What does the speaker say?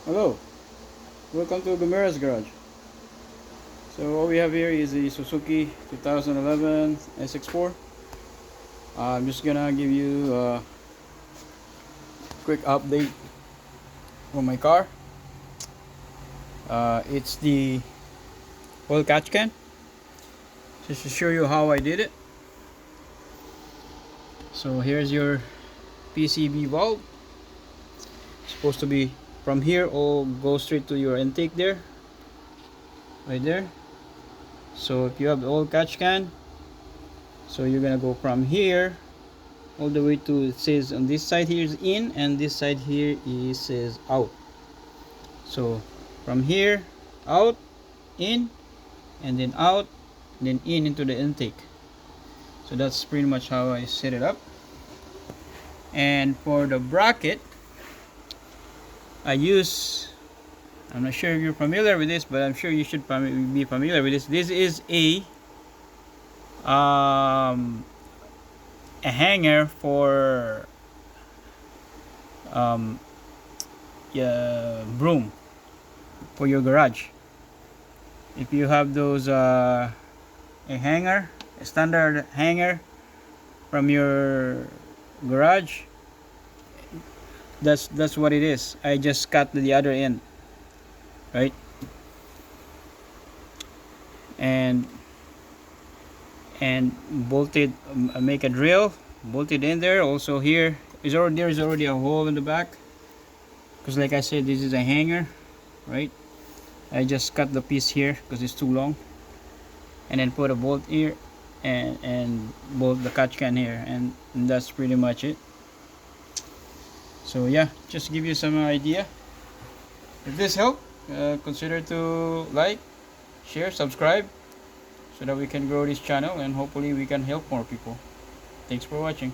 Hello, welcome to Gamera's Garage. So what we have here is the Suzuki 2011 sx4. I'm just gonna give you a quick update on my car. It's the oil catch can. Just to show you how I did it. So here's your PCB valve. It's supposed to be from here or go straight to your intake there, right there. So if you have the oil catch can, so you're gonna go from here all the way to, it says on this side here is in and this side here is says out. So from here out, in, and then out, and then in into the intake. So that's pretty much how I set it up. And for the bracket, I use, I'm not sure if you're familiar with this, but I'm sure you should be familiar with this. This is a hanger for broom for your garage. If you have those a hanger, a standard hanger from your garage, that's what it is. I just cut the other end, right? And bolted, make a drill, bolted in there. Also here is already, there's already a hole in the back, because like I said, this is a hanger, right? I just cut the piece here because it's too long, and then put a bolt here and bolt the catch can here, and that's pretty much it. So yeah, just to give you some idea. If this helped, consider to like, share, subscribe, so that we can grow this channel and hopefully we can help more people. Thanks for watching.